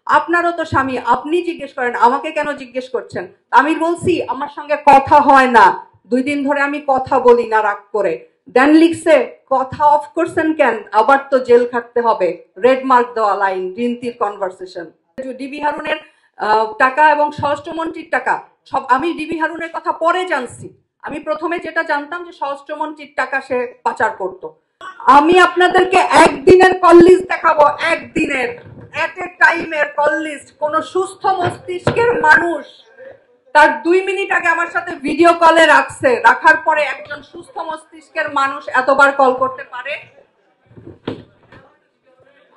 আপনারও তো স্বামী, আপনি জিজ্ঞেস করেন, আমাকে কেন জিজ্ঞেস করছেন? আমি বলছি আমার সঙ্গে কথা হয় না, 2 দিন ধরে আমি কথা বলি না রাগ করে। দেন লিখছে কথা অফ করছেন কেন, আবার তো জেল খাটতে হবে, রেড মার্ক দেওয়া লাইন, রিন্তির কনভারসেশন। ডিবি হারুনের টাকা এবং স্বরাষ্ট্রমন্ত্রীর টাকা সব আমি ডিবি হারুনের কথা পরে জানছি। আমি প্রথমে যেটা জানতাম যে স্বরাষ্ট্রমন্ত্রীর টাকা সে পাচার করত। আমি আপনাদেরকে একদিনের কল লিস্ট দেখাবো, একদিনের এট এ টাইমের কল লিস্ট। কোন সুস্থ মস্তিষ্কের মানুষ তার 2 মিনিট আগে আমার সাথে ভিডিও কলে রাখছে, রাখার পরে একজন সুস্থ মস্তিষ্কের মানুষ এতবার কল করতে পারে?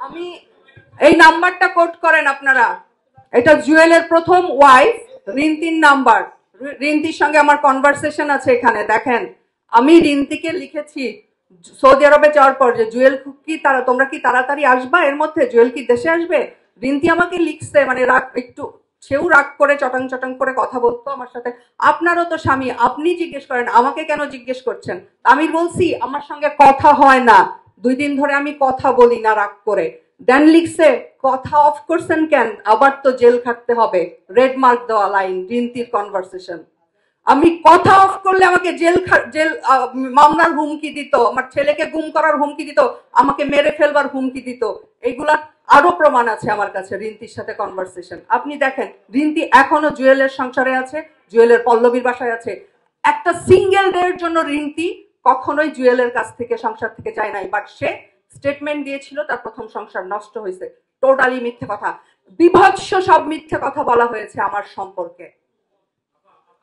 আমি এই নাম্বারটা কোড করেন আপনারা, এটা জুয়েলের প্রথম ওয়াইফ রিন্তির নাম্বার। রিন্তির সঙ্গে আমার কনভারসেশন আছে এখানে, দেখেন। আমি রিন্তিকে লিখেছি সৌদি আরবে যাওয়ার পর যে জুয়েল কি তোমরা কি তাড়াতাড়ি আসবা, এর মধ্যে জুয়েল কি দেশে আসবে? রিন্তি আমাকে লিখছে, মানে রাগ একটু, সেও রাগ করে চটাং চটাং করে কথা বলতো আমার সাথে। আপনারও তো স্বামী, আপনি জিজ্ঞেস করেন, আমাকে কেন জিজ্ঞেস করছেন? আমি বলছি আমার সঙ্গে কথা হয় না, 2 দিন ধরে আমি কথা বলি না রাগ করে। দেন লিখছে কথা অফ করছেন কেন, আবার তো জেল খাটতে হবে, রেড মার্ক দেওয়া লাইন, রিন্তির কনভারসেশন। আমি কথা অফ করলে আমাকে জেল মামলার হুমকি দিত, আমার ছেলেকে গুম করার হুমকি দিত, আমাকে মেরে ফেলবার হুমকি দিত। এগুলা আরো প্রমাণ আছে আমার কাছে রিন্তির সাথে কনভারসেশন। আপনি দেখেন রিন্তি এখনো জুয়েলের সংসারে আছে, জুয়েলের পল্লবীর বাসায় আছে। একটা সিঙ্গেল ডে এর জন্য রিন্তি কখনোই জুয়েলের কাছ থেকে সংসার থেকে যায় নাই, বাট সে স্টেটমেন্ট দিয়েছিল তার প্রথম সংসার নষ্ট হয়েছে। টোটালি মিথ্যে কথা, বিভৎস সব মিথ্যে কথা বলা হয়েছে আমার সম্পর্কে,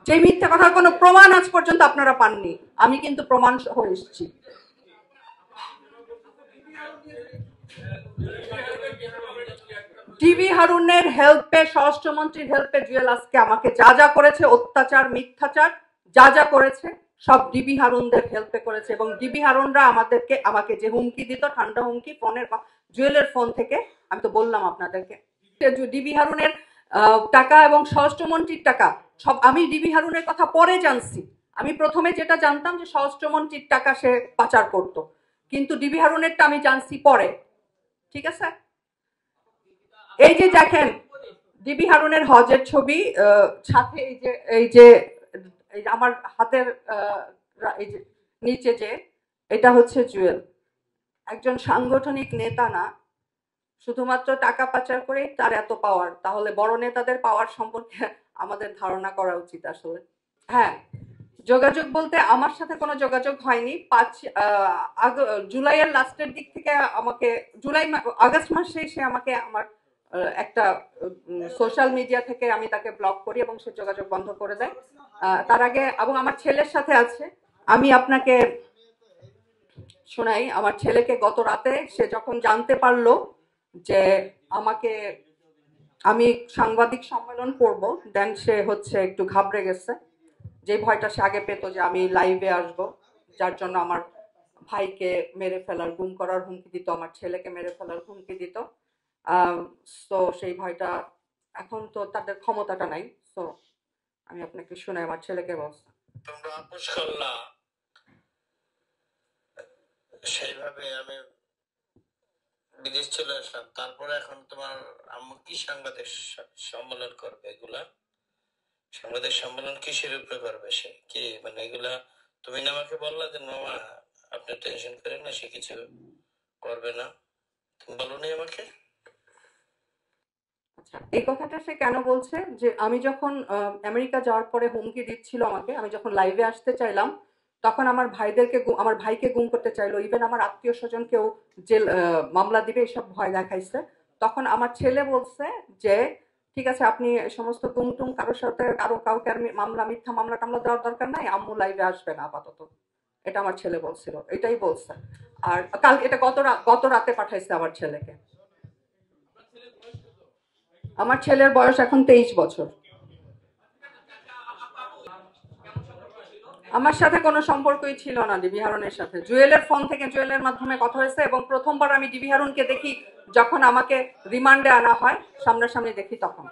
যে মিথ্যে কথার কোনো প্রমাণ আজ পর্যন্ত আপনারা পাননি। আমি কিন্তু প্রমাণ সহ এসেছি। ডিবি হারুনের হেল্পে, স্বরাষ্ট্রমন্ত্রীর হেল্পে জুয়েল আজকে আমাকে যা যা করেছে, অত্যাচার মিথ্যাচার যা যা করেছে সব ডিবি হারুনদের হেল্পে করেছে। এবং ডিবি হারুনরা আমাকে যে হুমকি দিত, ঠান্ডা হুমকি ফোনের, জুয়েলের ফোন থেকে, আমি তো বললাম আপনাদেরকে, ডিবি হারুনের টাকা এবং স্বরাষ্ট্রমন্ত্রীর টাকা সব আমি ডিবি হারুনের কথা পরে জানছি। আমি প্রথমে যেটা জানতাম যে স্বরাষ্ট্রমন্ত্রীর টাকা সে পাচার করত, কিন্তু ডিবি হারুনেরটা আমি জানছি পরে। ঠিক আছে, এই যে দেখেন ডিবি হারুনের হজের ছবি, সাথে এই যে আমার হাতের এই যে নিচে যে এটা হচ্ছে জুয়েল। একজন সাংগঠনিক নেতা না, শুধুমাত্র টাকা পাচার করেই তার এত পাওয়ার, তাহলে বড় নেতাদের পাওয়ার সম্পর্কে আমাদের ধারণা করা উচিত আসলে। হ্যাঁ, যোগাযোগ বলতে আমার সাথে কোনো যোগাযোগ হয়নি। জুলাইয়ের লাস্টের দিক থেকে আমাকে, আগস্ট মাসে সে আমাকে আমার একটা সোশ্যাল মিডিয়া থেকে আমি তাকে ব্লক করি এবং সে যোগাযোগ বন্ধ করে দেয়। তার আগে এবং আমার ছেলের সাথে আছে, আমি আপনাকে শোনাই। আমার ছেলেকে গত রাতে সে যখন জানতে পারলো যে আমি সাংবাদিক সম্মেলন করব, দেন সে হচ্ছে একটু ঘাবড়ে গেছে। যে ভয়টা সে আগে পেত যে আমি লাইভে আসব, যার জন্য আমার ভাইকে মেরে ফেলার, গুম করার হুমকি দিত, আমার ছেলেকে মেরে ফেলার হুমকি দিত। তো সেই ভয়টা, এখন তো তাদের ক্ষমতাটা নাই। তো আমি আপনাকে শুনে আমার ছেলেকে বলছি, তোমরা আপোষ করলা, সেইভাবে আমি বিদেশ চলে আসলাম। তারপরে এখন তোমার আম্মু কি সাংবাদিক সম্মেলন করবে? এগুলা সাংবাদিক সম্মেলন কিসের উপরে করবে? সে কি মানে এগুলা তুমি না আমাকে বললা যে মামা আপনি টেনশন করেন না, সে কিছু করবে না, তুমি বলোনি আমাকে? এই কথাটা সে কেন বলছে যে আমি যখন আমেরিকা যাওয়ার পরে হুমকি দিচ্ছিল আমাকে, আমি যখন লাইভে আসতে চাইলাম তখন আমার ভাইকে গুম করতে চাইলো, ইভেন আমার আত্মীয় স্বজন কেউ জেল মামলা দিবে এসব ভয় দেখাইছে। তখন আমার ছেলে বলছে যে ঠিক আছে, আপনি সমস্ত গুম টুম কারোর সাথে কাউকে আর মিথ্যা মামলা টামলা দেওয়ার দরকার নাই, আম্মু লাইভে আসবে না আপাতত। এটা আমার ছেলে বলছিল, এটাই বলছে। আর কাল এটা গত রাতে পাঠাইছে আমার ছেলেকে। আমার ছেলের বয়স এখন 23 বছর। আমার সাথে কোনো সম্পর্কই ছিল না ডিবি হারুনের সাথে। জুয়েলের ফোন থেকে, জুয়েলের মাধ্যমে কথা হয়েছে এবং প্রথমবার আমি ডিবি হারুনকে দেখি যখন আমাকে রিমান্ডে আনা হয়, সামনাসামনি দেখি তখন।